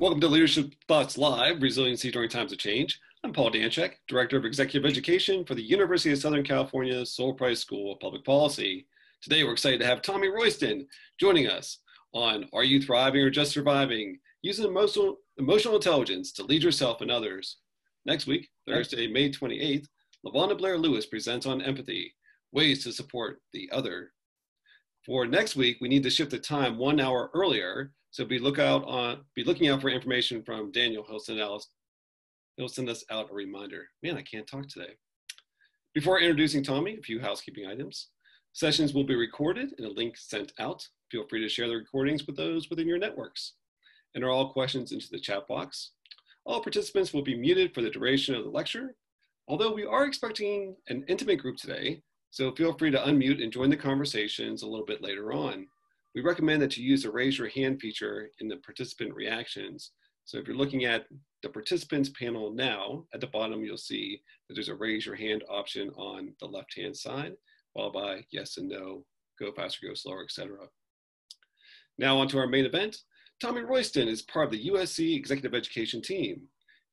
Welcome to Leadership Thoughts Live, Resiliency During Times of Change. I'm Paul Danczyk, Director of Executive Education for the University of Southern California Sol Price School of Public Policy. Today, we're excited to have Tommy Royston joining us on Are You Thriving or Just Surviving? Using emotional intelligence to lead yourself and others. Next week, Thursday, May 28th, LaVonda Blair Lewis presents on empathy, ways to support the other. For next week, we need to shift the time 1 hour earlier, so be looking out for information from Daniel. He'll send us out a reminder. Man, I can't talk today. Before introducing Tommy, a few housekeeping items. Sessions will be recorded and a link sent out. Feel free to share the recordings with those within your networks. Enter all questions into the chat box. All participants will be muted for the duration of the lecture, although we are expecting an intimate group today, so feel free to unmute and join the conversations a little bit later on. We recommend that you use the raise your hand feature in the participant reactions. So if you're looking at the participants panel now, at the bottom, you'll see that there's a raise your hand option on the left-hand side, followed by yes and no, go faster, go slower, etc. Now onto our main event. Tommy Royston is part of the USC Executive Education team.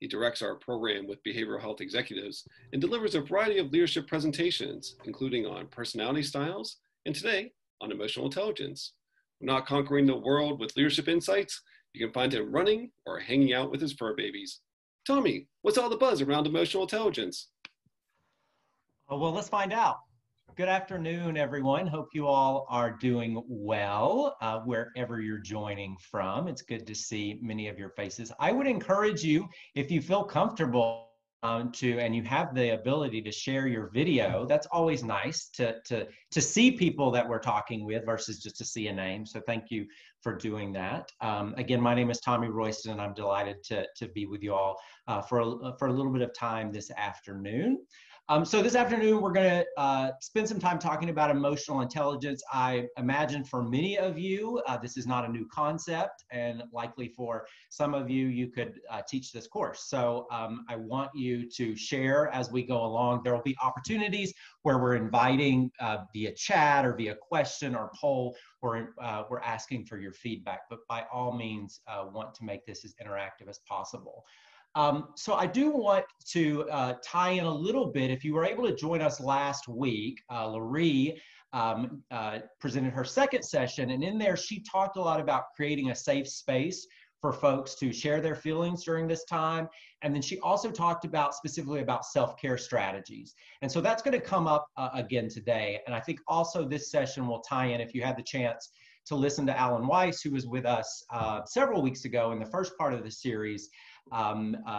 He directs our program with behavioral health executives and delivers a variety of leadership presentations, including on personality styles, and today on emotional intelligence. Not conquering the world with leadership insights, you can find him running or hanging out with his fur babies. Tommy, what's all the buzz around emotional intelligence? Oh, well, let's find out. Good afternoon, everyone. Hope you all are doing well wherever you're joining from. It's good to see many of your faces. I would encourage you, if you feel comfortable and you have the ability to share your video. That's always nice to see people that we're talking with versus just to see a name. So thank you for doing that. Again, my name is Tommy Royston, and I'm delighted to be with you all for a little bit of time this afternoon. So this afternoon, we're going to spend some time talking about emotional intelligence. I imagine for many of you, this is not a new concept, and likely for some of you, you could teach this course. So I want you to share as we go along. There will be opportunities where we're inviting via chat or via question or poll, or we're asking for your feedback, but by all means, want to make this as interactive as possible. So I do want to tie in a little bit. If you were able to join us last week, Laurie presented her second session, and in there she talked a lot about creating a safe space for folks to share their feelings during this time. And then she also talked about specifically about self-care strategies. And so that's going to come up again today. And I think also this session will tie in, if you had the chance to listen to Alan Weiss, who was with us several weeks ago in the first part of the series.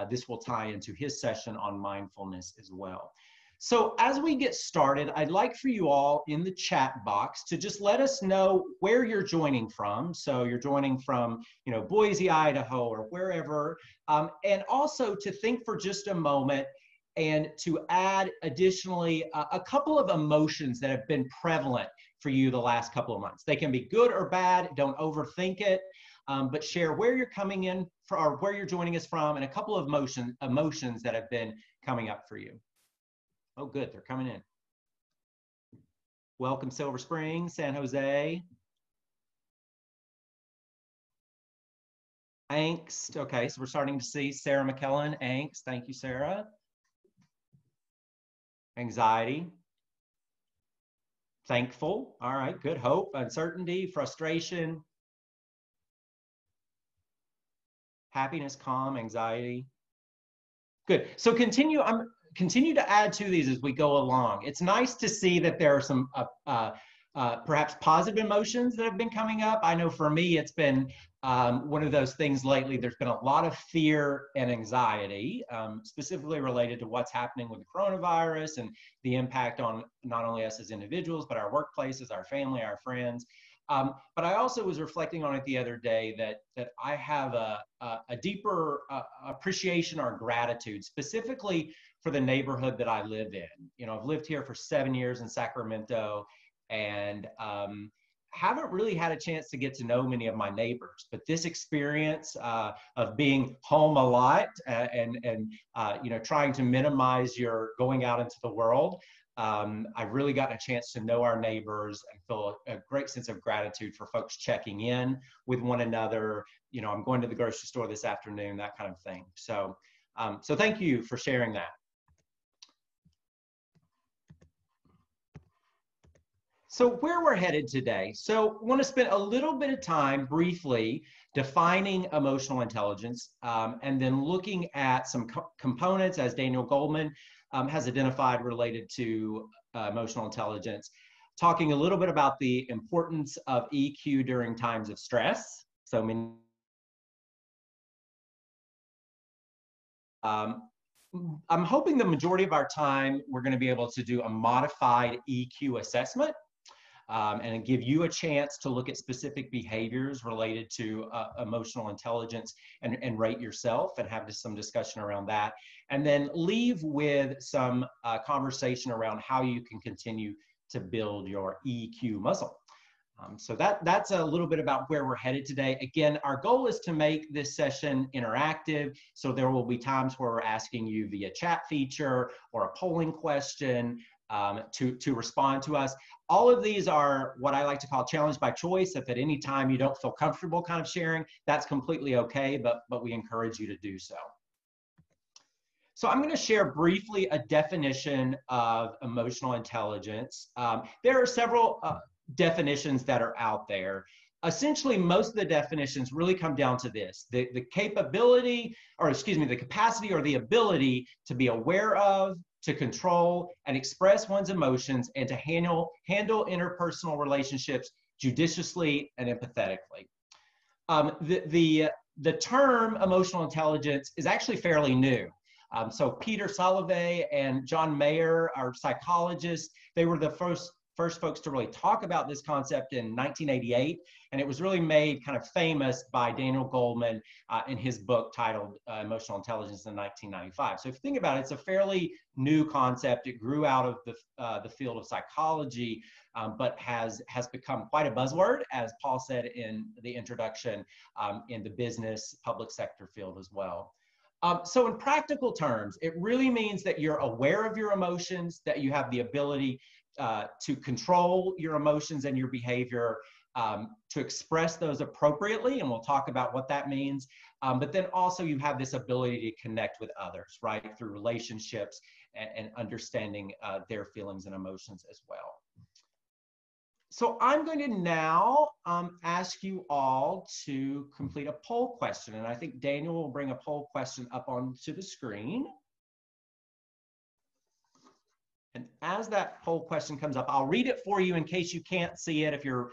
This will tie into his session on mindfulness as well. So as we get started, I'd like for you all in the chat box to just let us know where you're joining from. So you're joining from, Boise, Idaho, or wherever, and also to think for just a moment and to add additionally a couple of emotions that have been prevalent for you the last couple of months. They can be good or bad. Don't overthink it. But share where you're coming in or where you're joining us from, and a couple of emotions that have been coming up for you. Oh, good, they're coming in. Welcome, Silver Springs, San Jose. Angst. Okay, so we're starting to see Sarah McKellen. Angst. Thank you, Sarah. Anxiety. Thankful. All right, good. Hope, uncertainty, frustration. Happiness, calm, anxiety. Good. So continue to add to these as we go along. It's nice to see that there are some perhaps positive emotions that have been coming up. I know for me, it's been one of those things lately. There's been a lot of fear and anxiety, specifically related to what's happening with the coronavirus and the impact on not only us as individuals, but our workplaces, our family, our friends. But I also was reflecting on it the other day that I have a deeper appreciation or gratitude, specifically for the neighborhood that I live in. I've lived here for 7 years in Sacramento, and haven't really had a chance to get to know many of my neighbors. But this experience of being home a lot and trying to minimize your going out into the world, I've really gotten a chance to know our neighbors and feel a great sense of gratitude for folks checking in with one another. You know, I'm going to the grocery store this afternoon, that kind of thing. So, so thank you for sharing that. So where we're headed today. So I want to spend a little bit of time briefly defining emotional intelligence, and then looking at some components, as Daniel Goleman has identified, related to emotional intelligence, talking a little bit about the importance of EQ during times of stress. So I'm hoping the majority of our time we're going to be able to do a modified EQ assessment, and give you a chance to look at specific behaviors related to emotional intelligence and rate yourself and have some discussion around that. And then leave with some conversation around how you can continue to build your EQ muscle. So that's a little bit about where we're headed today. Again, our goal is to make this session interactive. So there will be times where we're asking you via chat feature or a polling question to respond to us. All of these are what I like to call challenge by choice. If at any time you don't feel comfortable kind of sharing, that's completely okay, but we encourage you to do so. So I'm going to share briefly a definition of emotional intelligence. There are several definitions that are out there. Essentially, most of the definitions really come down to this: the capability, or excuse me, the capacity or the ability to be aware of, to control and express one's emotions, and to handle interpersonal relationships judiciously and empathetically. The term emotional intelligence is actually fairly new. So Peter Salovey and John Mayer, our psychologists, they were the first folks to really talk about this concept in 1988, and it was really made kind of famous by Daniel Goleman in his book titled Emotional Intelligence in 1995. So if you think about it, it's a fairly new concept. It grew out of the field of psychology, but has become quite a buzzword, as Paul said in the introduction, in the business public sector field as well. So in practical terms, it really means that you're aware of your emotions, that you have the ability to control your emotions and your behavior, to express those appropriately, and we'll talk about what that means. But then also you have this ability to connect with others, right, through relationships and understanding their feelings and emotions as well. So I'm going to now ask you all to complete a poll question, and I think Daniel will bring a poll question up onto the screen. And as that poll question comes up, I'll read it for you in case you can't see it if you're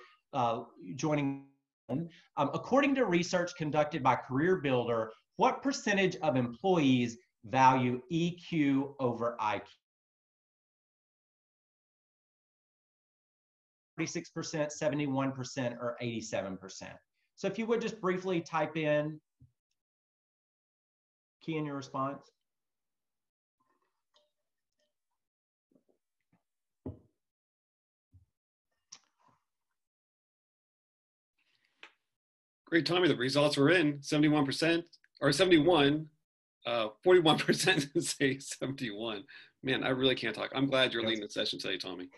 joining. According to research conducted by Career Builder, what percentage of employees value EQ over IQ? 46%, 71%, or 87%. So if you would just briefly type in, key in your response. Great, Tommy. The results were in 71%, or 71, 41% say 71. Man, I really can't talk. I'm glad you're leading the session today, Tommy.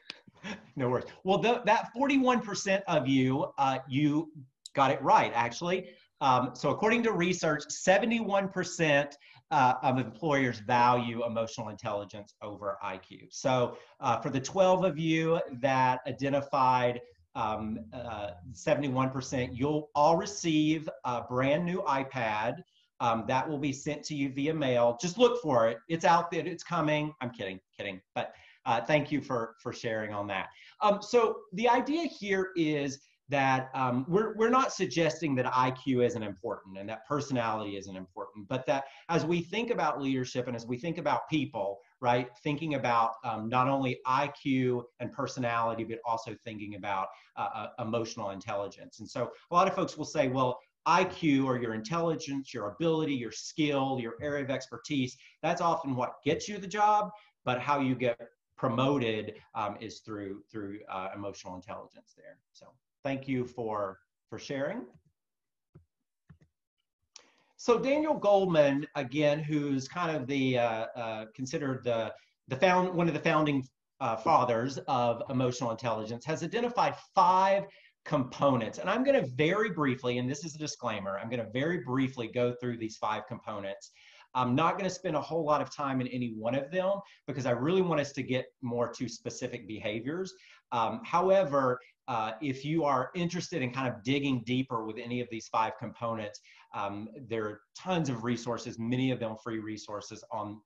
No worries. Well, that 41% of you, you got it right, actually. So according to research, 71% of employers value emotional intelligence over IQ. So for the 12 of you that identified 71%, you'll all receive a brand new iPad that will be sent to you via mail. Just look for it. It's out there. It's coming. I'm kidding. But thank you for sharing on that. So the idea here is that we're not suggesting that IQ isn't important and that personality isn't important, but that as we think about leadership and as we think about people, right, thinking about not only IQ and personality, but also thinking about emotional intelligence. And so a lot of folks will say, well, IQ, or your intelligence, your ability, your skill, your area of expertise, that's often what gets you the job, but how you get promoted is through emotional intelligence there. So thank you for sharing. So Daniel Goleman, again, who's kind of the considered one of the founding fathers of emotional intelligence, has identified 5 components. And I'm going to very briefly, and this is a disclaimer, I'm going to very briefly go through these 5 components. I'm not going to spend a whole lot of time in any one of them because I really want us to get more to specific behaviors. However, if you are interested in kind of digging deeper with any of these 5 components, there are tons of resources, many of them free resources on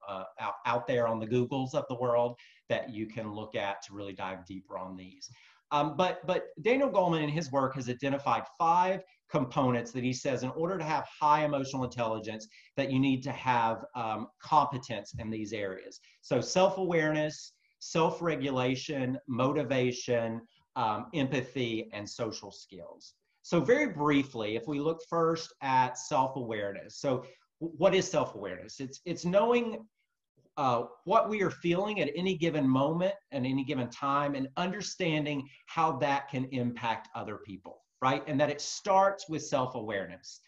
out there on the Googles of the world that you can look at to really dive deeper on these. But Daniel Goleman in his work has identified 5 components that he says in order to have high emotional intelligence that you need to have competence in these areas. So self-awareness, self-regulation, motivation, empathy, and social skills. So very briefly, if we look first at self-awareness. So what is self-awareness? It's knowing what we are feeling at any given moment and any given time and understanding how that can impact other people, right? And that it starts with self-awareness.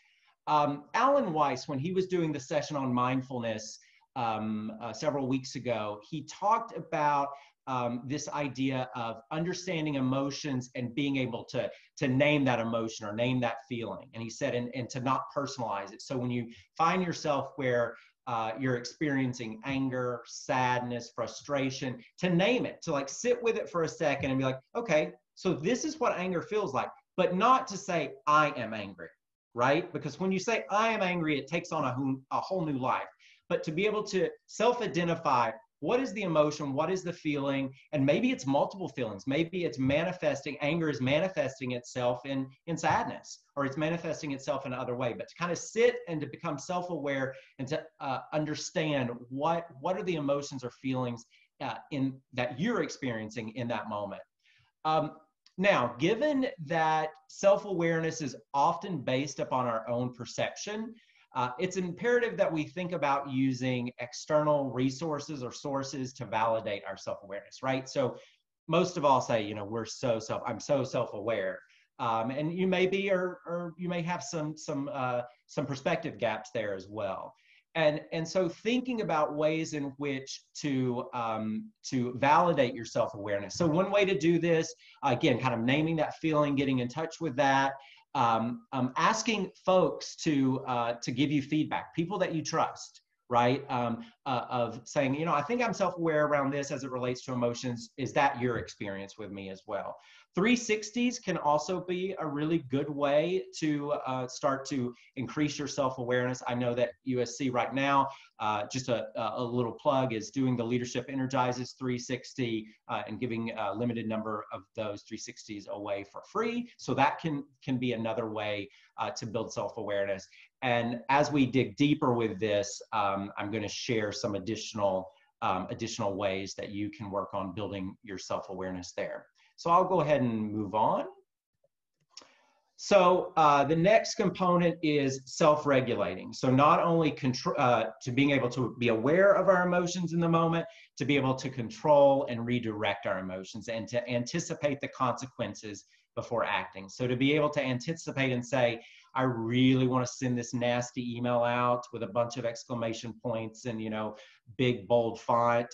Alan Weiss, when he was doing the session on mindfulness several weeks ago, he talked about this idea of understanding emotions and being able to name that emotion or name that feeling. And he said, and to not personalize it. So when you find yourself where you're experiencing anger, sadness, frustration, to name it, to like sit with it for a second and be like, okay, so this is what anger feels like, but not to say I am angry, right? Because when you say I am angry, it takes on a whole new life. But to be able to self-identify what is the emotion, what is the feeling, and maybe it's multiple feelings. Maybe it's manifesting, anger is manifesting itself in sadness, or it's manifesting itself in another way. But to kind of sit and to become self-aware and to understand what are the emotions or feelings that you're experiencing in that moment. Now, given that self-awareness is often based upon our own perception, it's imperative that we think about using external resources or sources to validate our self-awareness, right? So most of all say, I'm so self-aware. And you may be, or you may have some perspective gaps there as well. And so thinking about ways in which to validate your self-awareness. So one way to do this, again, kind of naming that feeling, getting in touch with that, asking folks to give you feedback, people that you trust, right? Of saying, I think I'm self-aware around this as it relates to emotions. Is that your experience with me as well? 360s can also be a really good way to start to increase your self-awareness. I know that USC right now, just a little plug, is doing the Leadership Energizes 360 and giving a limited number of those 360s away for free. So that can be another way to build self-awareness. And as we dig deeper with this, I'm going to share some additional ways that you can work on building your self-awareness there. So I'll go ahead and move on. So the next component is self-regulating. So not only to being able to be aware of our emotions in the moment, to be able to control and redirect our emotions and to anticipate the consequences before acting. So to be able to anticipate and say, I really want to send this nasty email out with a bunch of exclamation points and, big bold font,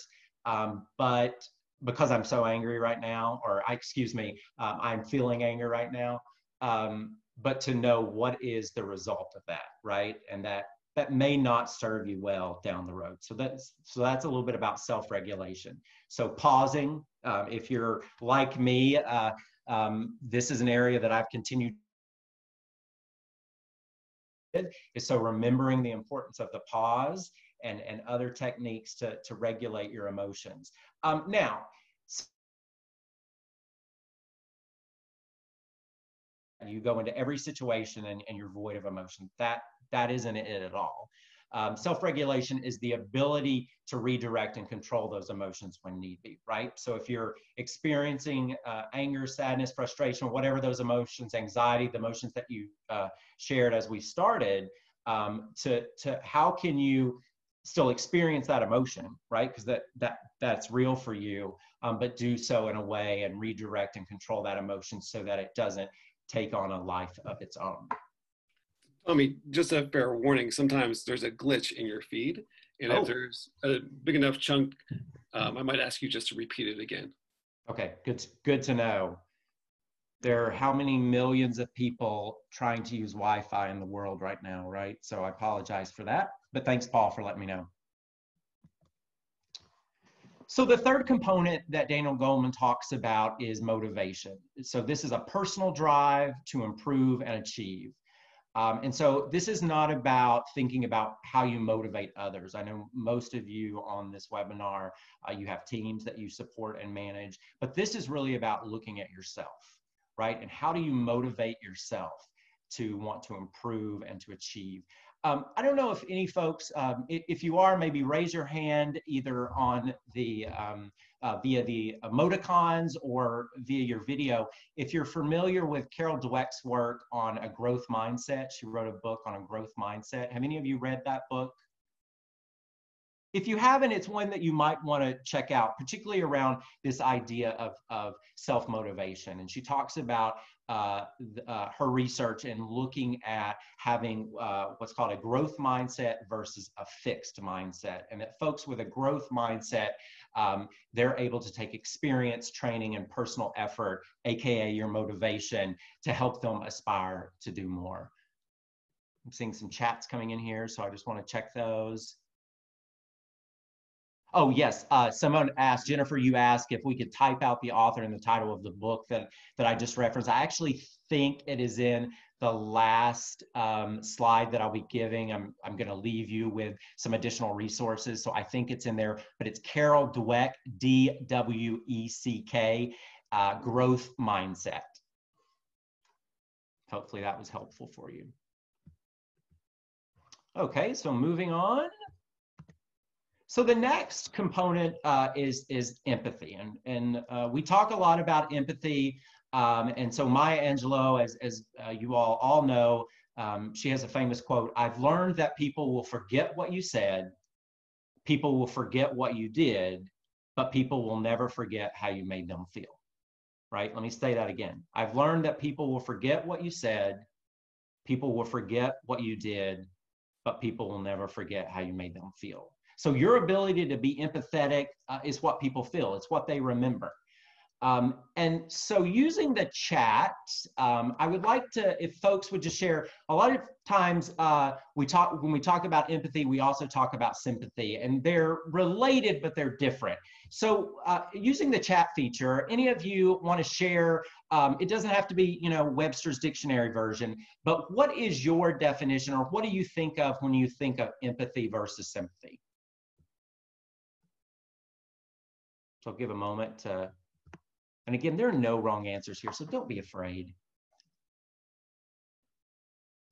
but because I'm so angry right now, or I'm feeling anger right now, but to know what is the result of that, right? And that may not serve you well down the road. So that's a little bit about self-regulation. So pausing, if you're like me, this is an area that I've continued. So remembering the importance of the pause and other techniques to regulate your emotions. Now, you go into every situation and you're void of emotion. That isn't it at all. Self-regulation is the ability to redirect and control those emotions when need be, right? So if you're experiencing anger, sadness, frustration, whatever those emotions, anxiety, the emotions that you shared as we started, to how can you still experience that emotion, right? Because that's real for you, but do so in a way and redirect and control that emotion so that it doesn't take on a life of its own. Tommy, just a fair warning, sometimes there's a glitch in your feed. And if Oh, there's a big enough chunk, I might ask you just to repeat it again. okay, good to know. There are how many millions of people trying to use Wi-Fi in the world right now, right? So I apologize for that, but thanks, Paul, for letting me know. So the third component that Daniel Goleman talks about is motivation. So this is a personal drive to improve and achieve. And so this is not about thinking about how you motivate others. I know most of you on this webinar, you have teams that you support and manage, but this is really about looking at yourself, right? And how do you motivate yourself to want to improve and to achieve? I don't know if any folks, if you are, maybe raise your hand either on the via the emoticons or via your video. If you're familiar with Carol Dweck's work on a growth mindset, she wrote a book on a growth mindset. Have any of you read that book? If you haven't, it's one that you might want to check out, particularly around this idea of self-motivation. And she talks about her research and looking at having what's called a growth mindset versus a fixed mindset. And that folks with a growth mindset, they're able to take experience, training, and personal effort, AKA your motivation, to help them aspire to do more. I'm seeing some chats coming in here, so I just want to check those. Oh, yes. Someone asked, Jennifer, you asked if we could type out the author and the title of the book that I just referenced. I actually think it is in the last slide that I'll be giving. I'm going to leave you with some additional resources. So I think it's in there, but it's Carol Dweck, D-W-E-C-K, Growth Mindset. Hopefully that was helpful for you. Okay, so moving on. So the next component is empathy, and we talk a lot about empathy. And so Maya Angelou, as you all know, she has a famous quote: "I've learned that people will forget what you said, people will forget what you did, but people will never forget how you made them feel." Right? Let me say that again. I've learned that people will forget what you said, people will forget what you did, but people will never forget how you made them feel. So your ability to be empathetic is what people feel. It's what they remember. And so using the chat, I would like to, if folks would just share, a lot of times when we talk about empathy, we also talk about sympathy, and they're related, but they're different. So using the chat feature, any of you want to share, it doesn't have to be, Webster's dictionary version, but what is your definition, or what do you think of when you think of empathy versus sympathy? So I'll give a moment to, and again, there are no wrong answers here, so don't be afraid.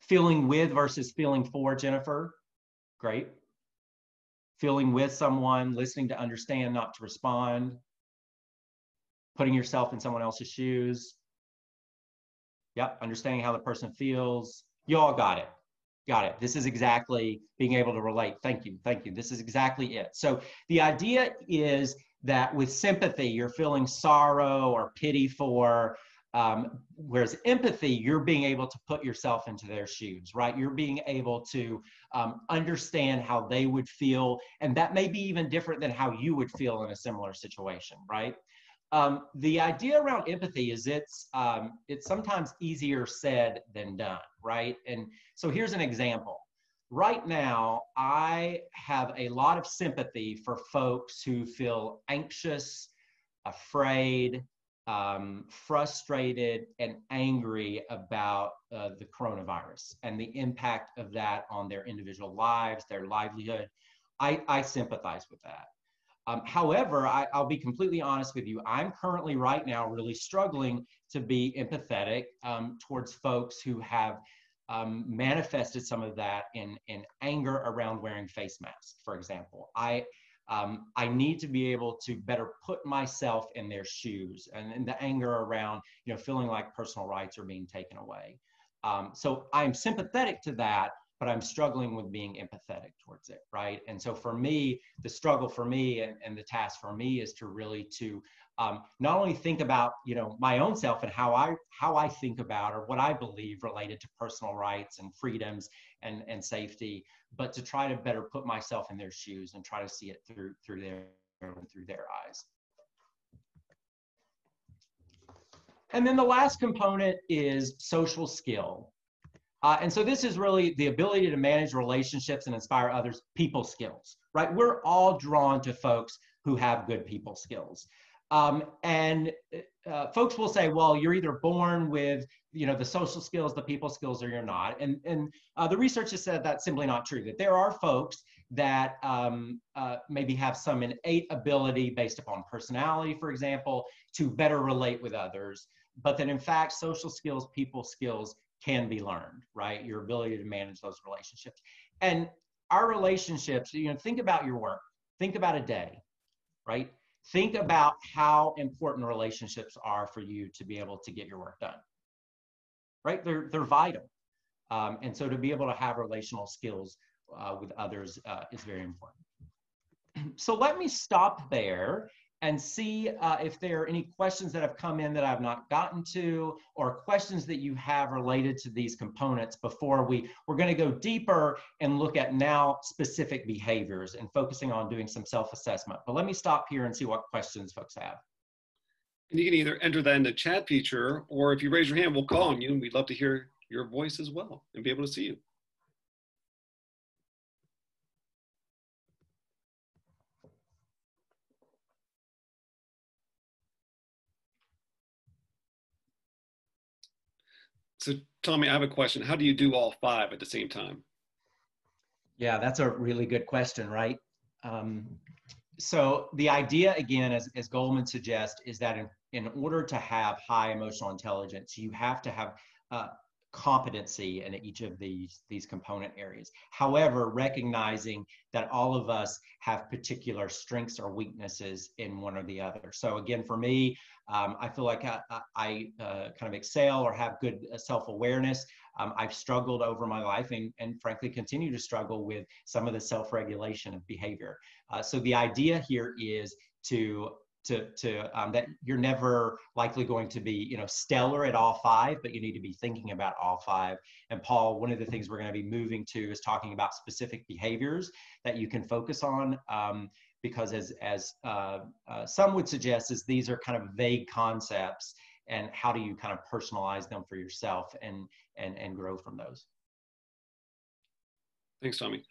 Feeling with versus feeling for, Jennifer. Great. Feeling with someone, listening to understand, not to respond. Putting yourself in someone else's shoes. Yep, understanding how the person feels. You all got it. Got it. This is exactly being able to relate. Thank you. Thank you. This is exactly it. So the idea is that with sympathy, you're feeling sorrow or pity for, whereas empathy, you're being able to put yourself into their shoes, right? You're being able to understand how they would feel, and that may be even different than how you would feel in a similar situation, right? The idea around empathy is it's sometimes easier said than done, right? And so here's an example. Right now, I have a lot of sympathy for folks who feel anxious, afraid, frustrated, and angry about the coronavirus and the impact of that on their individual lives, their livelihood. I sympathize with that. However, I'll be completely honest with you. I'm currently right now really struggling to be empathetic towards folks who have manifested some of that in anger around wearing face masks, for example. I need to be able to better put myself in their shoes, and the anger around, feeling like personal rights are being taken away. So I'm sympathetic to that, but I'm struggling with being empathetic towards it, right? And so for me, the struggle for me and the task for me is to really to not only think about, my own self and how I think about or what I believe related to personal rights and freedoms and safety, but to try to better put myself in their shoes and try to see it through their eyes. And then the last component is social skill. And so this is really the ability to manage relationships and inspire others, people skills, right? We're all drawn to folks who have good people skills. Folks will say, well, you're either born with, the social skills, the people skills, or you're not. And the research has said that's simply not true, that there are folks that maybe have some innate ability based upon personality, for example, to better relate with others. But that in fact, social skills, people skills can be learned, right? Your ability to manage those relationships. And our relationships, think about your work, think about a day, right? Think about how important relationships are for you to be able to get your work done, right? They're vital. And so to be able to have relational skills with others is very important. So let me stop there and see if there are any questions that have come in that I've not gotten to, or questions that you have related to these components before we're going to go deeper and look at now specific behaviors and focusing on doing some self-assessment. But let me stop here and see what questions folks have. And you can either enter that in the chat feature, or if you raise your hand, we'll call on you, and we'd love to hear your voice as well and be able to see you. So Tommy, I have a question. How do you do all 5 at the same time? Yeah, that's a really good question, right? So the idea, again, as Goldman suggests, is that in order to have high emotional intelligence, you have to have competency in each of these component areas. However, recognizing that all of us have particular strengths or weaknesses in one or the other. So again, for me, I feel like I kind of excel or have good self-awareness. I've struggled over my life and frankly continue to struggle with some of the self-regulation of behavior. So the idea here is that you're never likely going to be, stellar at all 5, but you need to be thinking about all 5. And Paul, one of the things we're going to be moving to is talking about specific behaviors that you can focus on, because as some would suggest, is these are kind of vague concepts, and how do you kind of personalize them for yourself and grow from those? Thanks, Tommy.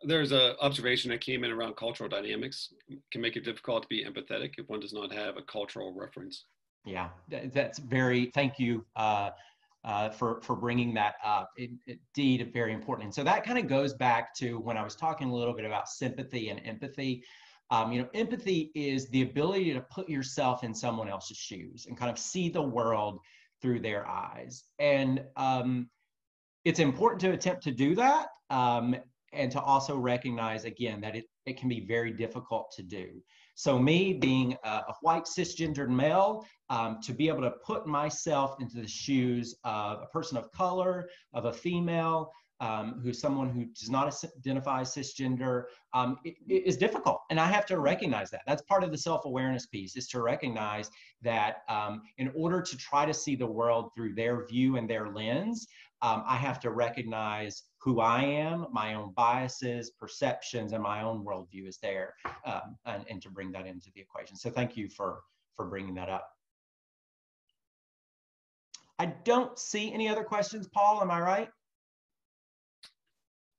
There's an observation that came in around cultural dynamics. It can make it difficult to be empathetic if one does not have a cultural reference. Yeah, that's thank you for bringing that up. Indeed, very important. And so that kind of goes back to when I was talking a little bit about sympathy and empathy. Empathy is the ability to put yourself in someone else's shoes and kind of see the world through their eyes. And it's important to attempt to do that. And to also recognize, again, that it can be very difficult to do. So me being a white cisgendered male, to be able to put myself into the shoes of a person of color, of a female, who's someone who does not identify as cisgender, is difficult. And I have to recognize that. That's part of the self-awareness piece, is to recognize that in order to try to see the world through their view and their lens, I have to recognize who I am, my own biases, perceptions, and my own worldview is there, and to bring that into the equation. So thank you for bringing that up. I don't see any other questions, Paul, am I right?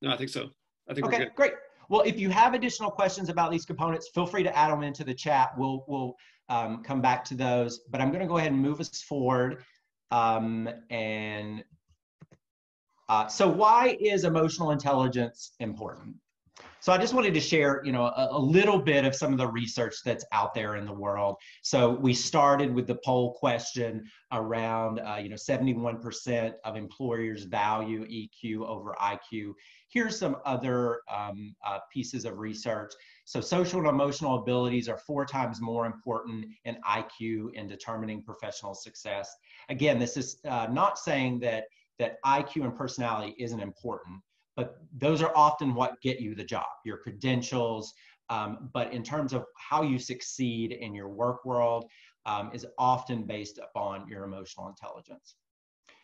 No, I think so. I think okay, we're good. Great. Well, if you have additional questions about these components, feel free to add them into the chat. We'll come back to those, but I'm going to go ahead and move us forward. So why is emotional intelligence important? So I just wanted to share, a little bit of some of the research that's out there in the world. So we started with the poll question around, 71% of employers value EQ over IQ. Here's some other pieces of research. So social and emotional abilities are 4 times more important in IQ in determining professional success. Again, this is not saying that IQ and personality isn't important, but those are often what get you the job, your credentials. But in terms of how you succeed in your work world, is often based upon your emotional intelligence.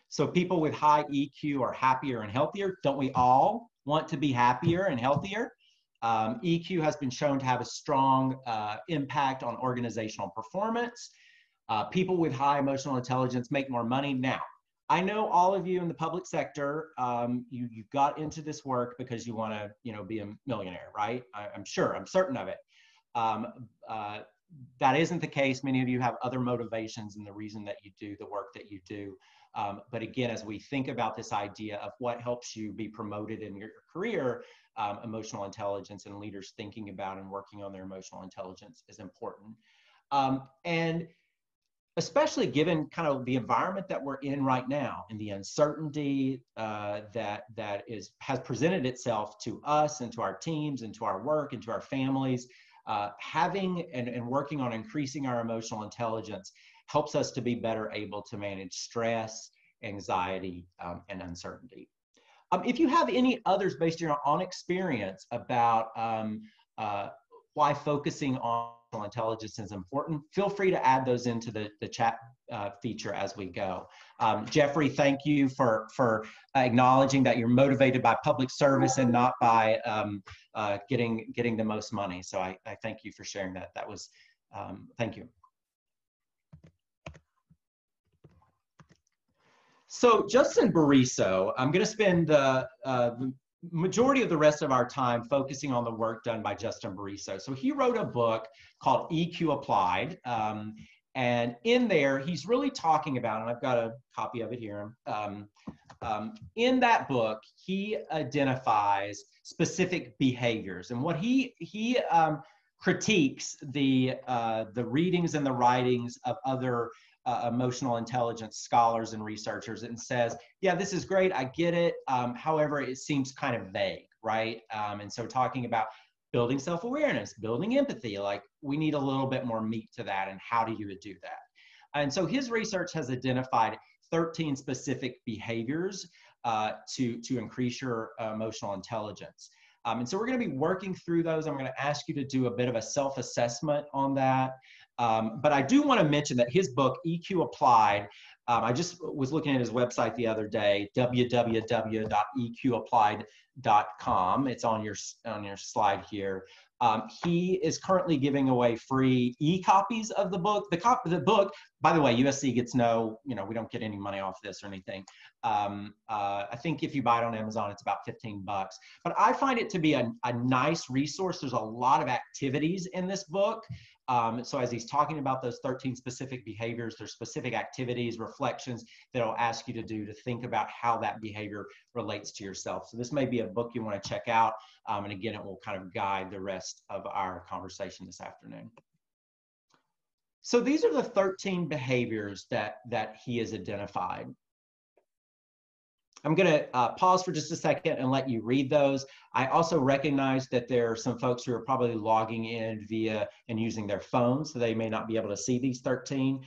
So people with high EQ are happier and healthier. Don't we all want to be happier and healthier? EQ has been shown to have a strong impact on organizational performance. People with high emotional intelligence make more money. Now, I know all of you in the public sector, you got into this work because you want to, be a millionaire, right? I'm certain of it. That isn't the case. Many of you have other motivations in the reason that you do the work that you do. But again, as we think about this idea of what helps you be promoted in your career, emotional intelligence and leaders thinking about and working on their emotional intelligence is important. And especially given kind of the environment that we're in right now and the uncertainty that has presented itself to us and to our teams and to our work and to our families, having and working on increasing our emotional intelligence helps us to be better able to manage stress, anxiety, and uncertainty. If you have any others based on your own experience about why focusing on emotional intelligence is important, feel free to add those into the chat feature as we go. Jeffrey, thank you for acknowledging that you're motivated by public service and not by getting the most money. So I thank you for sharing that. That was, thank you. So Justin Bariso, I'm going to spend the majority of the rest of our time focusing on the work done by Justin Bariso. So he wrote a book called EQ Applied. And in there, he's really talking about, and I've got a copy of it here. In that book, he identifies specific behaviors. And what he critiques the readings and the writings of other emotional intelligence scholars and researchers and says, yeah, this is great, I get it. However, it seems kind of vague, right? And so talking about building self-awareness, building empathy, like we need a little bit more meat to that, and how do you do that? And so his research has identified 13 specific behaviors to increase your emotional intelligence. And so we're going to be working through those. I'm going to ask you to do a bit of a self-assessment on that. But I do want to mention that his book, EQ Applied, I just was looking at his website the other day, www.eqapplied.com. It's on your slide here. He is currently giving away free e-copies of the book. The book, by the way, USC gets no, we don't get any money off this or anything. I think if you buy it on Amazon, it's about $15. But I find it to be a nice resource. There's a lot of activities in this book. So as he's talking about those 13 specific behaviors, there's specific activities, reflections that I'll ask you to do to think about how that behavior relates to yourself. So this may be a book you want to check out. And again, it will kind of guide the rest of our conversation this afternoon. So these are the 13 behaviors that he has identified. I'm going to pause for just a second and let you read those. I also recognize that there are some folks who are probably logging in via and using their phones, so they may not be able to see these 13.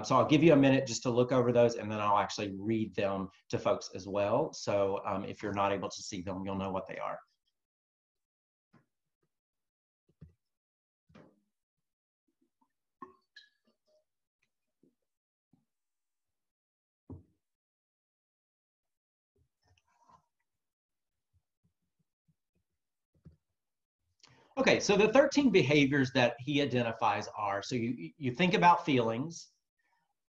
So I'll give you a minute just to look over those, and then I'll actually read them to folks as well. So if you're not able to see them, you'll know what they are. Okay, so the 13 behaviors that he identifies are, so you think about feelings,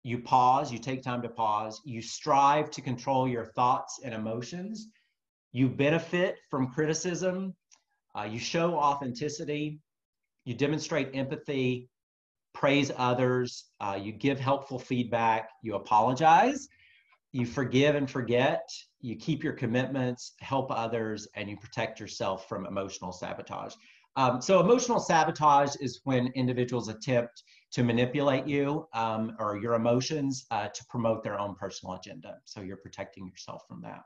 you pause, you take time to pause, you strive to control your thoughts and emotions, you benefit from criticism, you show authenticity, you demonstrate empathy, praise others, you give helpful feedback, you apologize, you forgive and forget, you keep your commitments, help others, and you protect yourself from emotional sabotage. So emotional sabotage is when individuals attempt to manipulate you or your emotions to promote their own personal agenda. So you're protecting yourself from that.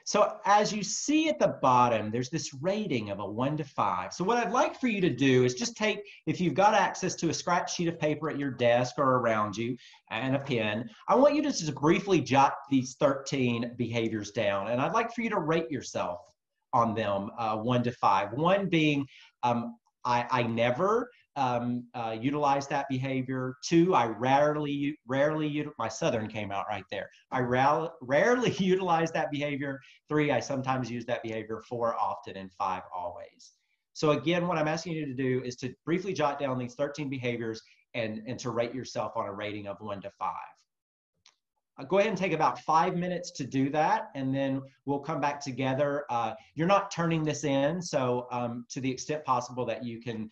So as you see at the bottom, there's this rating of a 1 to 5. So what I'd like for you to do is just take, if you've got access to a scratch sheet of paper at your desk or around you and a pen, I want you to just briefly jot these 13 behaviors down. And I'd like for you to rate yourself on them 1 to 5. 1 being, I never utilize that behavior. 2, I rarely, my Southern came out right there. I rarely utilize that behavior. 3, I sometimes use that behavior. 4, often, and 5, always. So again, what I'm asking you to do is to briefly jot down these 13 behaviors and to rate yourself on a rating of 1 to 5. Go ahead and take about 5 minutes to do that, and then we'll come back together. You're not turning this in, so to the extent possible that you can,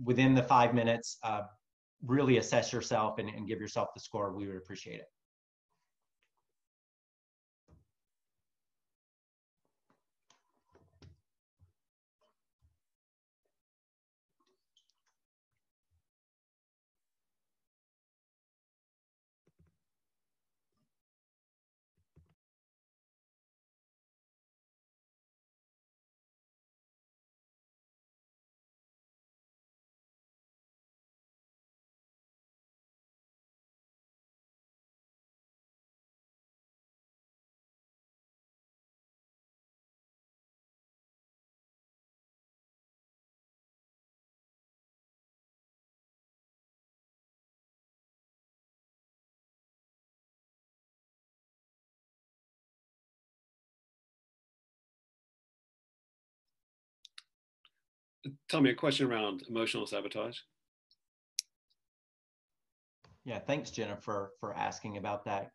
within the 5 minutes, really assess yourself and give yourself the score, we would appreciate it. Tell me a question around emotional sabotage. Yeah, thanks, Jennifer, for asking about that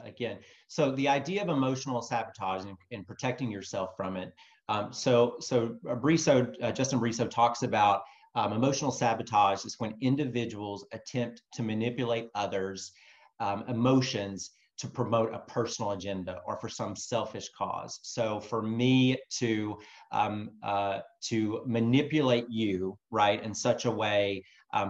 again. So the idea of emotional sabotage and protecting yourself from it. Justin Briso talks about emotional sabotage is when individuals attempt to manipulate others' emotions to promote a personal agenda or for some selfish cause. So for me to manipulate you, right, in such a way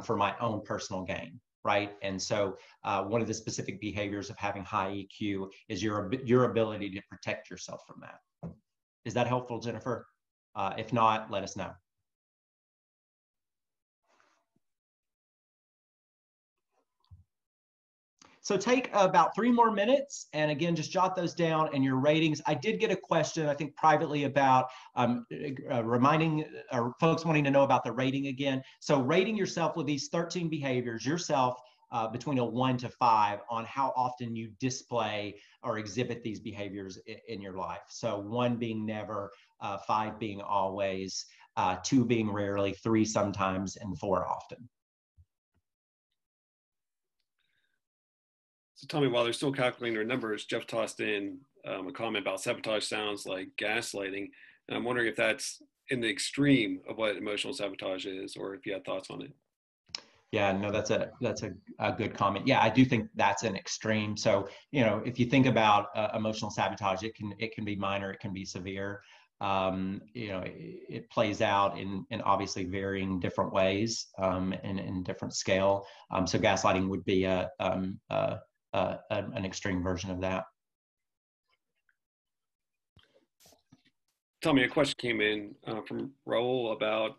for my own personal gain. Right. And so one of the specific behaviors of having high EQ is your ability to protect yourself from that. Is that helpful, Jennifer? If not, let us know. So take about 3 more minutes, and again, just jot those down and your ratings. I did get a question, I think privately, about reminding folks wanting to know about the rating again. So rating yourself with these 13 behaviors, yourself between a 1 to 5 on how often you display or exhibit these behaviors in your life. So 1 being never, 5 being always, 2 being rarely, 3 sometimes, and 4 often. So tell me, while they're still calculating their numbers, Jeff tossed in a comment about sabotage sounds like gaslighting. And I'm wondering if that's in the extreme of what emotional sabotage is, or if you had thoughts on it. Yeah, no, that's a good comment. Yeah, I do think that's an extreme. So, you know, if you think about emotional sabotage, it can be minor, it can be severe. You know, it plays out in obviously varying different ways and in different scale. So gaslighting would be an extreme version of that. Tell me, a question came in from Raul about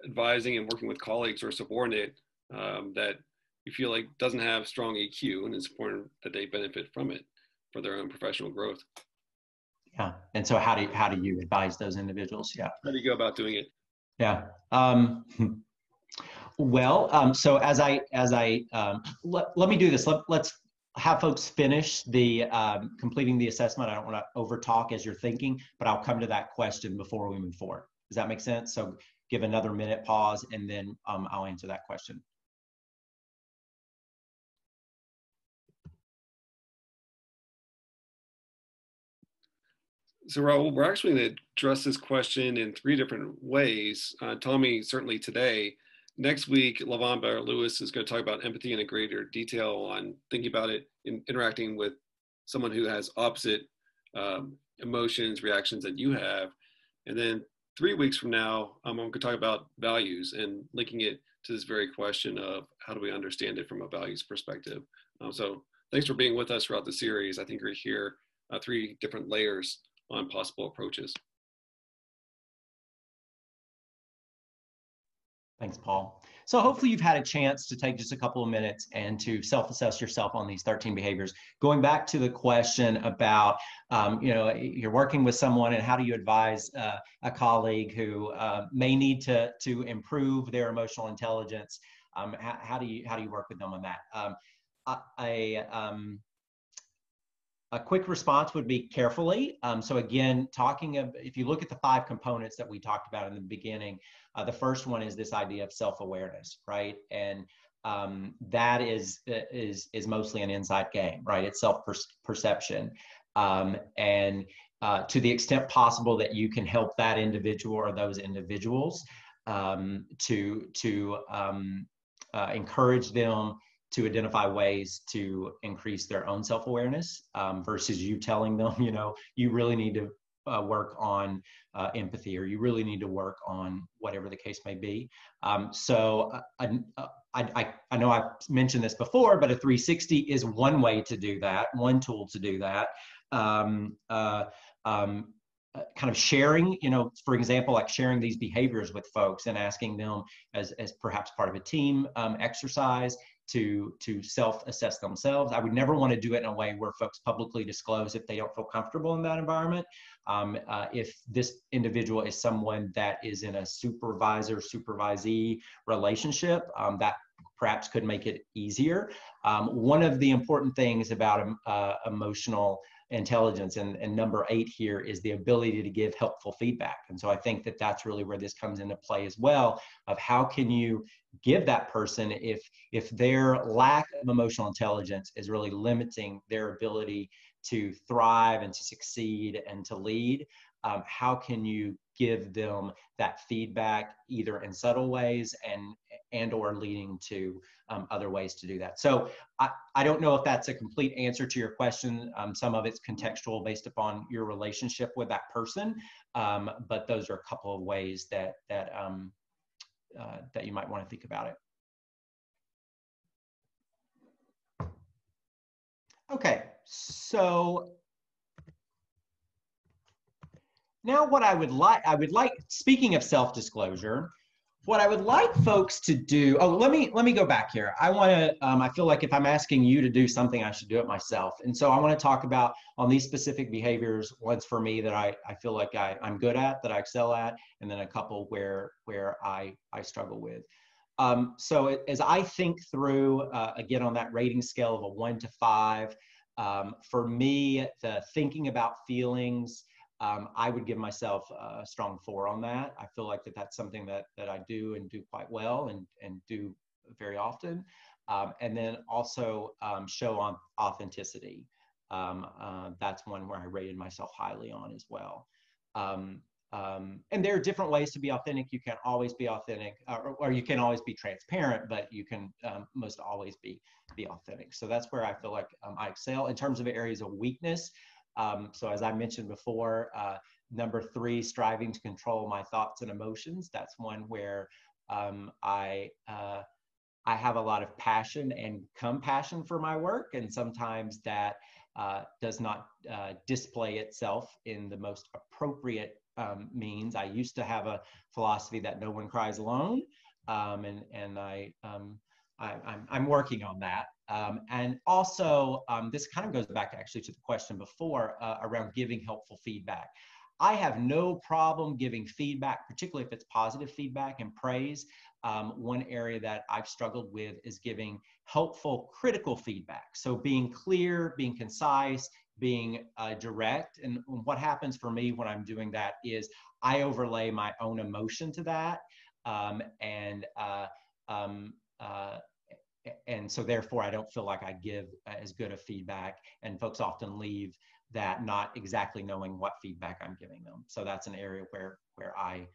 advising and working with colleagues or subordinate that you feel like doesn't have strong EQ, and it's important that they benefit from it for their own professional growth. Yeah, and so how do you advise those individuals? Yeah. How do you go about doing it? Yeah. Well, so let me do this. Let's have folks finish the completing the assessment. I don't want to over talk as you're thinking, but I'll come to that question before we move forward. Does that make sense? So give another minute pause, and then I'll answer that question. So Raul, we're actually going to address this question in 3 different ways. Tommy, certainly today. Next week, LaVon Lewis is going to talk about empathy in a greater detail on thinking about it in interacting with someone who has opposite emotions, reactions that you have. And then 3 weeks from now, I'm going to talk about values and linking it to this very question of how do we understand it from a values perspective. So thanks for being with us throughout the series. I think you're here 3 different layers on possible approaches. Thanks, Paul. So hopefully you've had a chance to take just a couple of minutes and to self-assess yourself on these 13 behaviors. Going back to the question about, you're working with someone and how do you advise a colleague who may need to improve their emotional intelligence? How do you work with them on that? A quick response would be carefully. So again, if you look at the 5 components that we talked about in the beginning, the first one is this idea of self-awareness, right? And that is mostly an inside game, right? It's self-perception. And to the extent possible that you can help that individual or those individuals to encourage them to identify ways to increase their own self-awareness versus you telling them, you really need to work on empathy, or you really need to work on whatever the case may be. So I know I've mentioned this before, but a 360 is one way to do that, one tool to do that. Kind of sharing, for example, like sharing these behaviors with folks and asking them as perhaps part of a team exercise to self-assess themselves. I would never want to do it in a way where folks publicly disclose if they don't feel comfortable in that environment. If this individual is someone that is in a supervisor-supervisee relationship, that perhaps could make it easier. One of the important things about emotional intelligence, and number 8 here, is the ability to give helpful feedback. And so I think that that's really where this comes into play as well, of how can you give that person, if their lack of emotional intelligence is really limiting their ability to thrive and to succeed and to lead, how can you give them that feedback either in subtle ways and or leading to other ways to do that. So I don't know if that's a complete answer to your question. Some of it's contextual based upon your relationship with that person, but those are a couple of ways that you might want to think about it. Okay, so now what I would like, speaking of self-disclosure, what I would like folks to do, let me go back here. I feel like if I'm asking you to do something, I should do it myself. And so I want to talk about on these specific behaviors, ones for me that I feel like I'm good at, that I excel at, and then a couple where I struggle with. So as I think through, again, on that rating scale of a 1 to 5, for me, the thinking about feelings, I would give myself a strong 4 on that. I feel like that's something that I do and do quite well and do very often. And then also show on authenticity. That's one where I rated myself highly on as well. And there are different ways to be authentic. You can't always be authentic, or you can always be transparent, but you can most always be authentic. So that's where I feel like I excel. In terms of areas of weakness, so as I mentioned before, number 3, striving to control my thoughts and emotions. That's one where I have a lot of passion and compassion for my work, and sometimes that does not display itself in the most appropriate means. I used to have a philosophy that no one cries alone, and I'm working on that. And also, this kind of goes back actually to the question before around giving helpful feedback. I have no problem giving feedback, particularly if it's positive feedback and praise. One area that I've struggled with is giving helpful critical feedback. So being clear, being concise, being direct. And what happens for me when I'm doing that is I overlay my own emotion to that. And so therefore I don't feel like I give as good a feedback, and folks often leave that not exactly knowing what feedback I'm giving them. So that's an area where I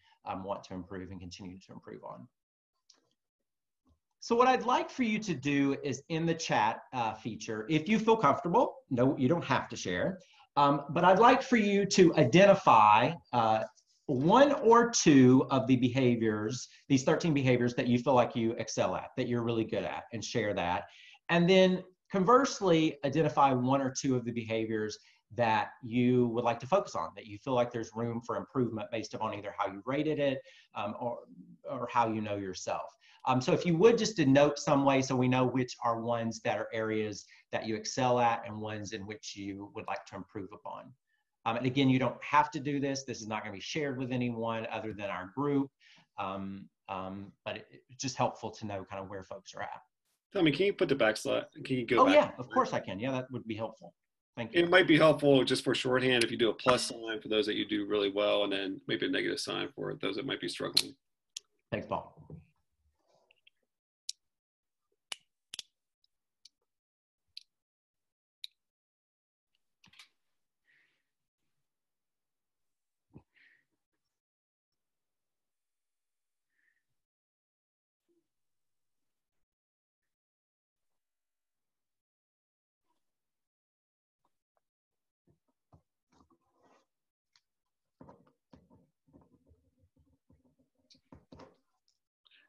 want to improve and continue to improve on. So what I'd like for you to do is in the chat feature, if you feel comfortable, no, you don't have to share, but I'd like for you to identify 1 or 2 of the behaviors, these 13 behaviors that you feel like you excel at, that you're really good at, and share that. And then conversely, identify 1 or 2 of the behaviors that you would like to focus on, that you feel like there's room for improvement based upon either how you rated it or how you know yourself. So if you would just denote some way so we know which are ones that are areas that you excel at and ones in which you would like to improve upon. And again, you don't have to do this. This is not going to be shared with anyone other than our group. But it's just helpful to know kind of where folks are at. Tommy, can you put the backslash? Can you go Oh, back? yeah, of course I can. Yeah, that would be helpful. Thank you. It might be helpful just for shorthand if you do a plus sign for those that you do really well, and then maybe a negative sign for those that might be struggling. Thanks, Paul.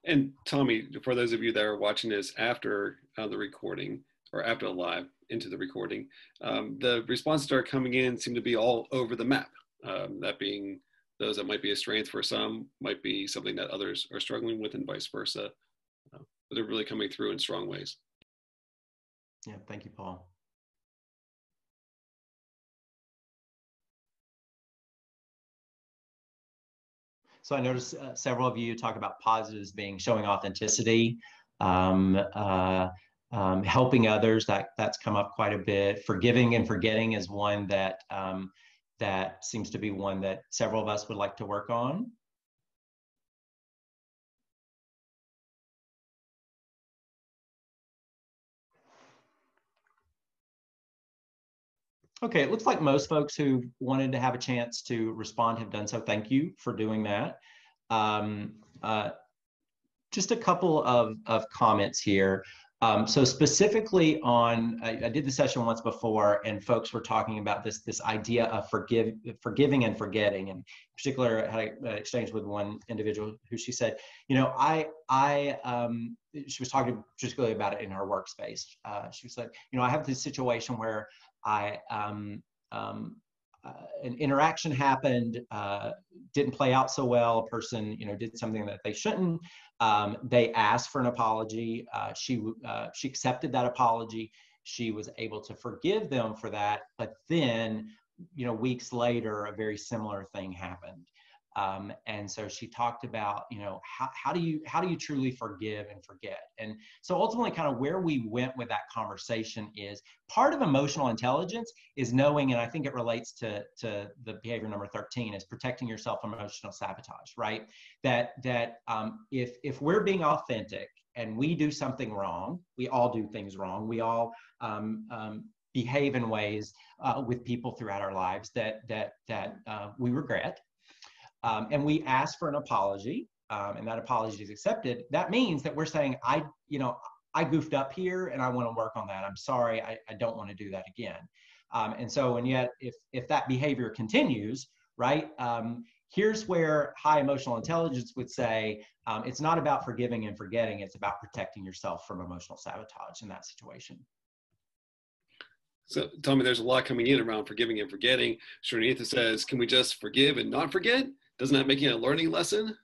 And Tommy, for those of you that are watching this after the recording or after the live into the recording, the responses that are coming in seem to be all over the map. That being those that might be a strength for some, might be something that others are struggling with, and vice versa. But they're really coming through in strong ways. Yeah, thank you, Paul. So I noticed several of you talk about positives being showing authenticity, helping others. That's come up quite a bit. Forgiving and forgetting is one that that seems to be one that several of us would like to work on. Okay, it looks like most folks who wanted to have a chance to respond have done so. Thank you for doing that. Just a couple of comments here. So specifically on, I did the session once before, and folks were talking about this idea of forgiving and forgetting. And in particular, I had an exchange with one individual who she said, you know, she was talking particularly about it in her workspace. She said, you know, I have this situation where an interaction happened, didn't play out so well. A person, you know, did something that they shouldn't. They asked for an apology. She accepted that apology. She was able to forgive them for that. But then, you know, weeks later, a very similar thing happened. And so she talked about, you know, how do you truly forgive and forget? And so ultimately kind of where we went with that conversation is part of emotional intelligence is knowing, and I think it relates to the behavior number 13, is protecting yourself from emotional sabotage, right? That if we're being authentic and we do something wrong, we all do things wrong. We all behave in ways with people throughout our lives that we regret. And we ask for an apology, and that apology is accepted. That means that we're saying, I goofed up here and I want to work on that. I'm sorry, I don't want to do that again. And so, and yet if that behavior continues, right, here's where high emotional intelligence would say, it's not about forgiving and forgetting, it's about protecting yourself from emotional sabotage in that situation. So Tommy, there's a lot coming in around forgiving and forgetting. Sharnitha says, can we just forgive and not forget? Doesn't that make it a learning lesson?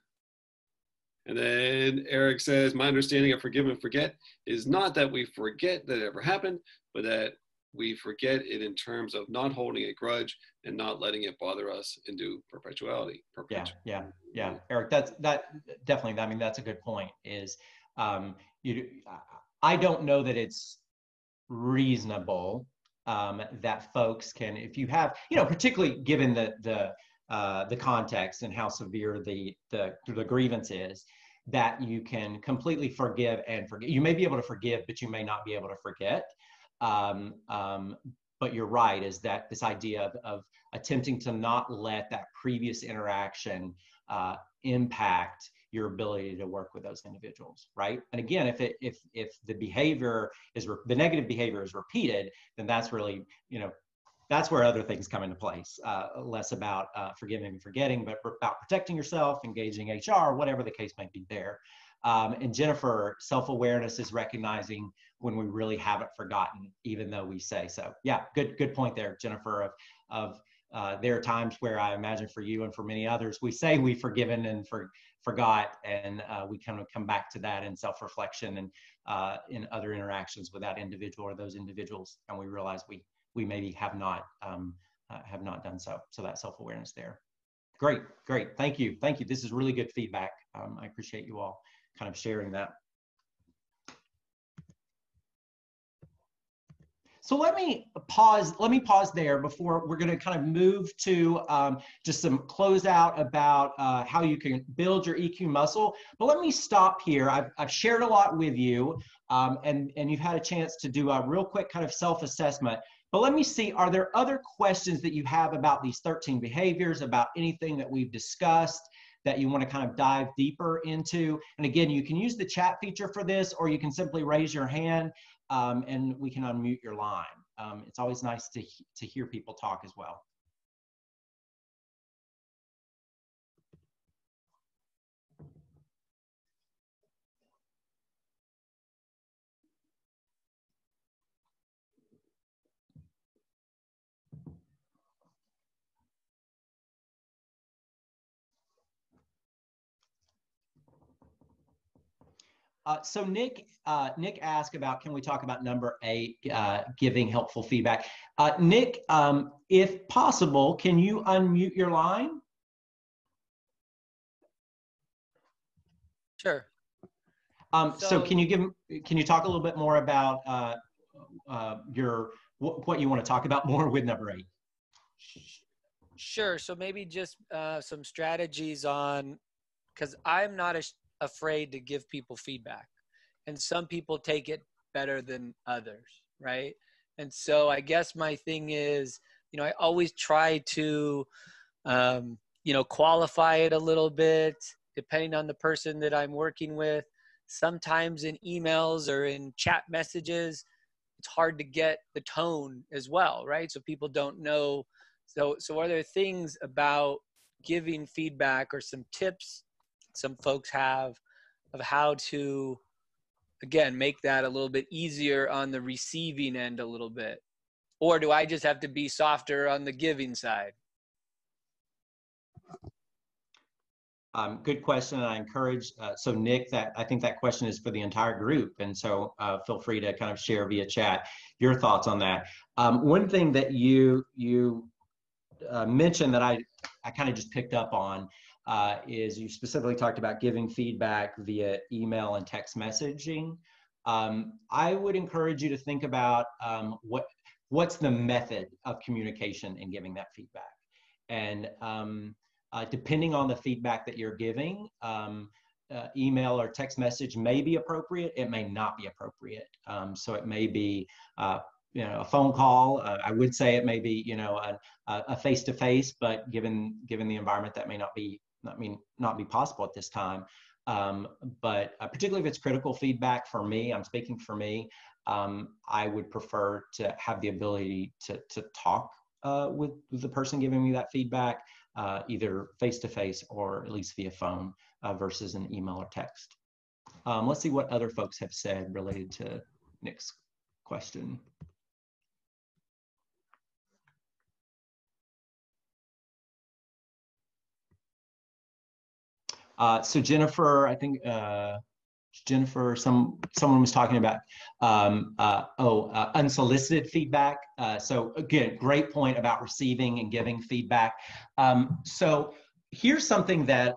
And then Eric says, my understanding of forgive and forget is not that we forget that it ever happened, but that we forget it in terms of not holding a grudge and not letting it bother us into perpetuality. Yeah. Eric, that definitely, I mean, that's a good point is, I don't know that it's reasonable that folks can, if you have, you know, particularly given the context and how severe the grievance is, that you can completely forgive and forget. You may be able to forgive, but you may not be able to forget. But you're right, is that this idea of attempting to not let that previous interaction impact your ability to work with those individuals, right? And again, if the behavior is, the negative behavior is repeated, then that's really, you know, that's where other things come into place, less about forgiving and forgetting, but about protecting yourself, engaging HR, whatever the case might be there. And Jennifer, self-awareness is recognizing when we really haven't forgotten, even though we say so. Yeah, good point there, Jennifer, of there are times where I imagine for you and for many others, we say we've forgiven and forgot, and we kind of come back to that in self-reflection and in other interactions with that individual or those individuals, and we realize we maybe have not done so. So that self-awareness there. Great. Thank you. This is really good feedback. I appreciate you all kind of sharing that. So let me pause there before we're going to kind of move to just some closeout about how you can build your EQ muscle. But let me stop here. I've shared a lot with you, and you've had a chance to do a real quick kind of self-assessment. But let me see, are there other questions that you have about these 13 behaviors, about anything that we've discussed that you want to kind of dive deeper into? And again, you can use the chat feature for this, or you can simply raise your hand and we can unmute your line. It's always nice to hear people talk as well. So Nick asked about, can we talk about number 8, giving helpful feedback? Nick, if possible, can you unmute your line? Sure. So can you talk a little bit more about what you want to talk about more with number 8? Sure. So maybe just some strategies on, because I'm not afraid to give people feedback, and some people take it better than others, right? And so I guess my thing is, I always try to, qualify it a little bit depending on the person that I'm working with. Sometimes in emails or in chat messages, it's hard to get the tone as well, right? So people don't know. So are there things about giving feedback or some tips some folks have of how to, again, make that a little bit easier on the receiving end a little bit? Or do I just have to be softer on the giving side? Good question. And I encourage, so Nick, I think that question is for the entire group. And so feel free to kind of share via chat your thoughts on that. One thing that you mentioned that I kind of just picked up on is you specifically talked about giving feedback via email and text messaging. I would encourage you to think about what's the method of communication in giving that feedback. And depending on the feedback that you're giving, email or text message may be appropriate. It may not be appropriate. So it may be a phone call. I would say it may be a face-to-face, but given the environment, that may not be possible at this time. But particularly if it's critical feedback, for me, I'm speaking for me, I would prefer to have the ability to talk with the person giving me that feedback, either face-to-face or at least via phone versus an email or text. Let's see what other folks have said related to Nick's question. So Jennifer, I think Jennifer, someone was talking about unsolicited feedback. So again, great point about receiving and giving feedback. So here's something that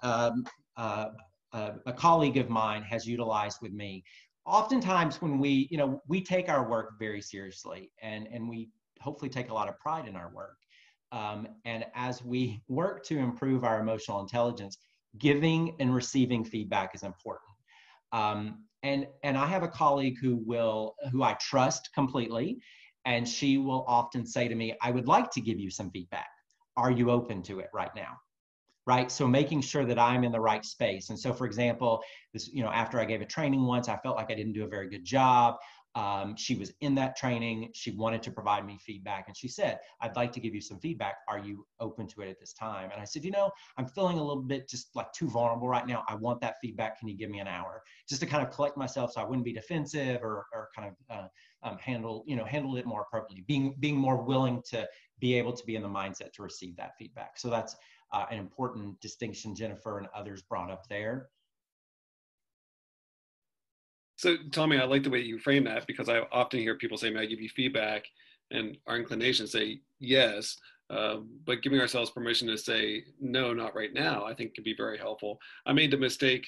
a colleague of mine has utilized with me. Oftentimes when we take our work very seriously, and we hopefully take a lot of pride in our work. And as we work to improve our emotional intelligence, giving and receiving feedback is important. And I have a colleague who I trust completely, and she will often say to me, I would like to give you some feedback. Are you open to it right now? Right? So making sure that I'm in the right space. And so, for example, after I gave a training once, I felt like I didn't do a very good job. She was in that training. She wanted to provide me feedback. And she said, I'd like to give you some feedback. Are you open to it at this time? And I said, I'm feeling a little bit just like too vulnerable right now. I want that feedback. Can you give me an hour? Just to kind of collect myself so I wouldn't be defensive or kind of handle it more appropriately, being more willing to be able to be in the mindset to receive that feedback. So that's an important distinction Jennifer and others brought up there. So Tommy, I like the way you frame that, because I often hear people say, may I give you feedback? And our inclination say yes, but giving ourselves permission to say, no, not right now, I think can be very helpful. I made the mistake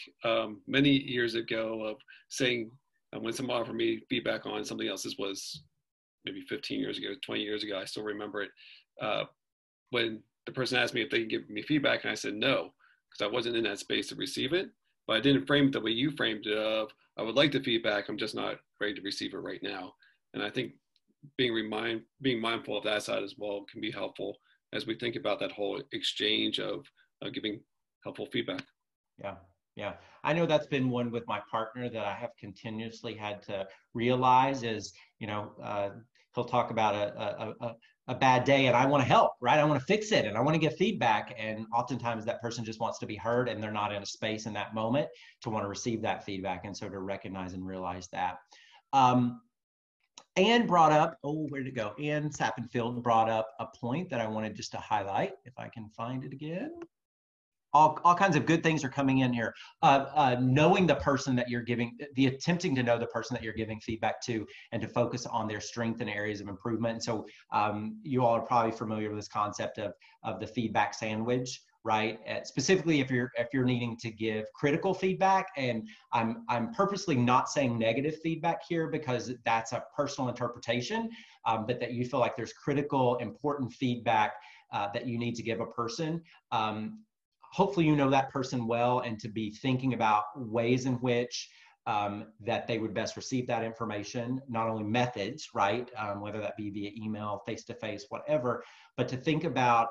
many years ago of saying, when someone offered me feedback on something else, this was maybe 15 years ago, 20 years ago, I still remember it, when the person asked me if they could give me feedback, and I said no, because I wasn't in that space to receive it. But I didn't frame it the way you framed it of, I would like the feedback, I'm just not ready to receive it right now. And I think being mindful of that side as well can be helpful as we think about that whole exchange of giving helpful feedback. Yeah. I know that's been one with my partner that I have continuously had to realize is, he'll talk about a bad day and I want to help, right? I want to fix it and I want to give feedback. And oftentimes that person just wants to be heard and they're not in a space in that moment to want to receive that feedback. And so to recognize and realize that. Anne brought up, where'd it go? Anne Sappenfield brought up a point that I wanted just to highlight, if I can find it again. All kinds of good things are coming in here. Knowing the person that you're giving, attempting to know the person that you're giving feedback to and to focus on their strength and areas of improvement. And so you all are probably familiar with this concept of the feedback sandwich, right? Specifically if you're needing to give critical feedback, and I'm purposely not saying negative feedback here because that's a personal interpretation, but that you feel like there's critical, important feedback that you need to give a person. Hopefully you know that person well, and to be thinking about ways in which that they would best receive that information, not only methods, right? Whether that be via email, face-to-face, whatever, but to think about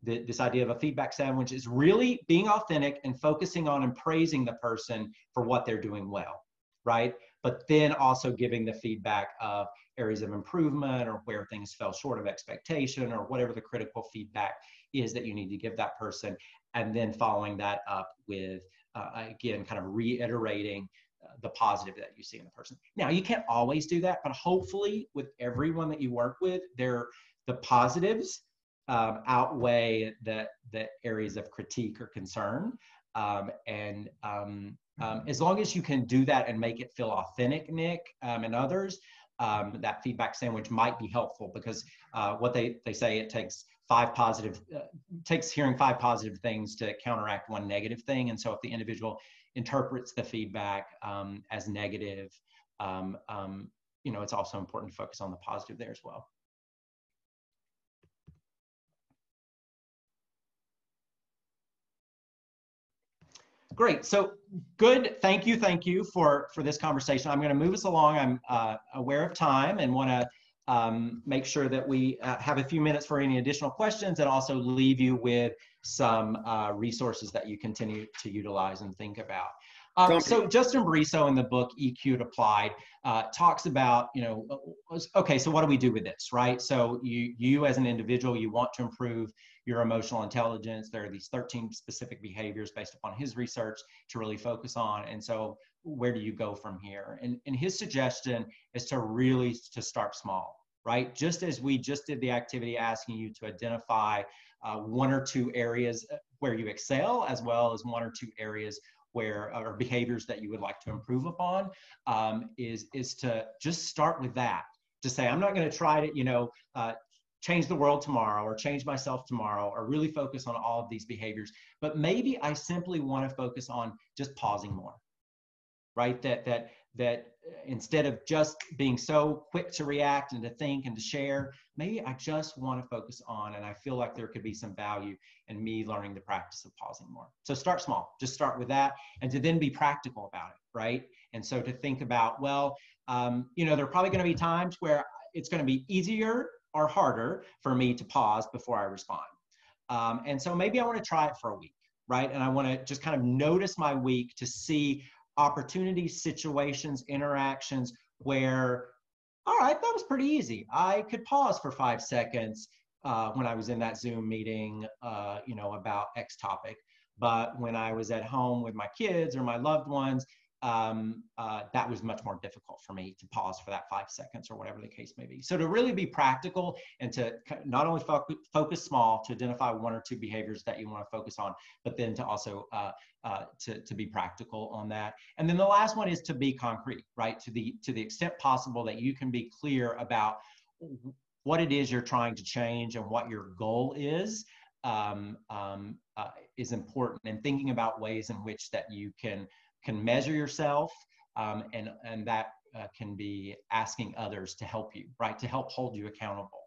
this idea of a feedback sandwich is really being authentic and focusing on and praising the person for what they're doing well, right? But then also giving the feedback of areas of improvement or where things fell short of expectation or whatever the critical feedback is that you need to give that person. And then following that up with, again, kind of reiterating the positive that you see in the person. Now, you can't always do that, but hopefully with everyone that you work with, the positives outweigh the areas of critique or concern. As long as you can do that and make it feel authentic, Nick, and others, that feedback sandwich might be helpful, because what they say, it takes hearing 5 positive things to counteract 1 negative thing. And so if the individual interprets the feedback as negative, it's also important to focus on the positive there as well. Great. So good. Thank you for this conversation. I'm going to move us along. I'm aware of time and want to make sure that we have a few minutes for any additional questions, and also leave you with some resources that you continue to utilize and think about. So Justin Bariso in the book EQ'd Applied talks about, okay, so what do we do with this, right? So you as an individual, you want to improve your emotional intelligence. There are these 13 specific behaviors based upon his research to really focus on. And so where do you go from here? And his suggestion is to start small, right? Just as we just did the activity asking you to identify 1 or 2 areas where you excel, as well as 1 or 2 areas or behaviors that you would like to improve upon, is to just start with that. To say, I'm not going to try to, change the world tomorrow or change myself tomorrow or really focus on all of these behaviors, but maybe I simply want to focus on just pausing more, right? That instead of just being so quick to react and to think and to share, maybe I just want to focus on, and I feel like there could be some value in me learning the practice of pausing more. So start small, just start with that, and to then be practical about it, right? And so to think about, well, there are probably going to be times where it's going to be easier or harder for me to pause before I respond. And so maybe I want to try it for a week, right? And I want to just kind of notice my week to see opportunities, situations, interactions where, all right, that was pretty easy. I could pause for 5 seconds when I was in that Zoom meeting, about X topic. But when I was at home with my kids or my loved ones, that was much more difficult for me to pause for that 5 seconds or whatever the case may be. So to really be practical and to not only focus small, to identify 1 or 2 behaviors that you want to focus on, but then to also to be practical on that. And then the last one is to be concrete, right? To the extent possible that you can be clear about what it is you're trying to change and what your goal is important. And thinking about ways in which that you can measure yourself, and that can be asking others to help you, right? To help hold you accountable.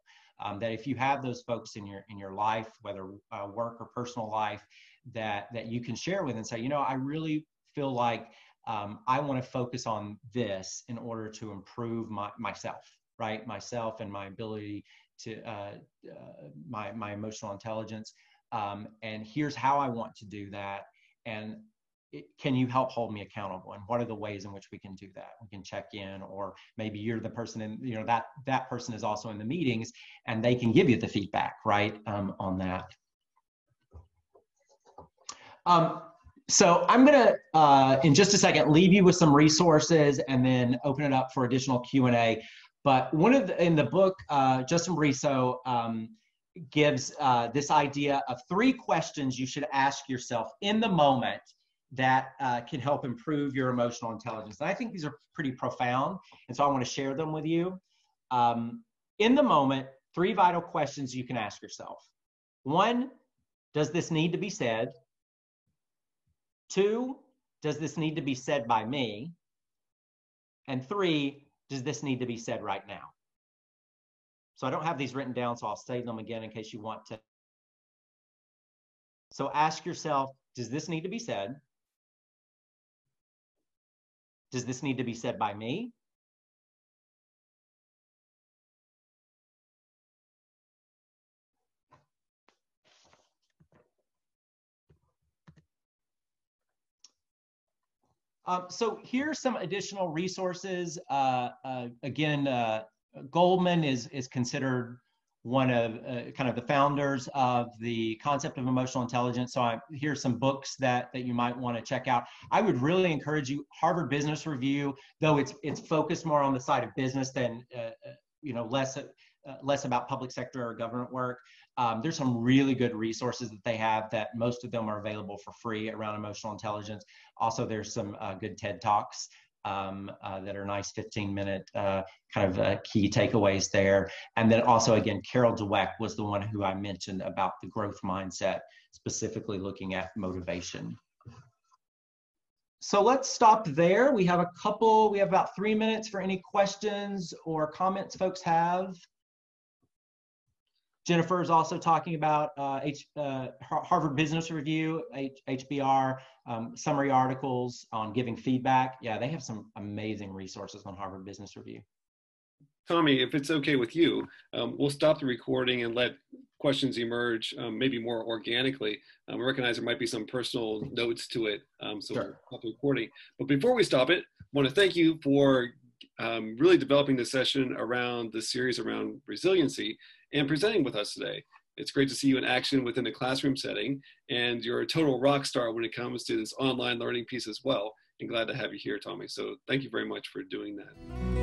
That if you have those folks in your life, whether work or personal life, that you can share with and say, I really feel like I want to focus on this in order to improve myself, right? Myself and my ability to my emotional intelligence. And here's how I want to do that. And can you help hold me accountable? And what are the ways in which we can do that? We can check in, or maybe you're the person, and that person is also in the meetings, and they can give you the feedback, right, on that. So I'm gonna, in just a second, leave you with some resources and then open it up for additional Q&A. But in the book, Justin Briso gives this idea of 3 questions you should ask yourself in the moment that can help improve your emotional intelligence. And I think these are pretty profound, and so I want to share them with you. In the moment, 3 vital questions you can ask yourself. 1, does this need to be said? 2, does this need to be said by me? And 3, does this need to be said right now? So I don't have these written down, so I'll say them again in case you want to. So ask yourself, does this need to be said? Does this need to be said by me? So here's some additional resources. Again, Goldman is considered one of kind of the founders of the concept of emotional intelligence. So here's some books that you might want to check out. I would really encourage you, Harvard Business Review, though it's focused more on the side of business than less about public sector or government work. There's some really good resources that they have, that most of them are available for free around emotional intelligence. Also, there's some good TED Talks that are nice 15-minute key takeaways there. And then also, again, Carol Dweck was the one who I mentioned about the growth mindset, specifically looking at motivation. So let's stop there. We have about 3 minutes for any questions or comments folks have. Jennifer is also talking about Harvard Business Review, HBR, summary articles on giving feedback. Yeah, they have some amazing resources on Harvard Business Review. Tommy, if it's okay with you, we'll stop the recording and let questions emerge maybe more organically. I recognize there might be some personal notes to it, so sure. We'll stop the recording. But before we stop it, I want to thank you for really developing this session around the series around resiliency and presenting with us today. It's great to see you in action within a classroom setting, and you're a total rock star when it comes to this online learning piece as well. And glad to have you here, Tommy. So thank you very much for doing that.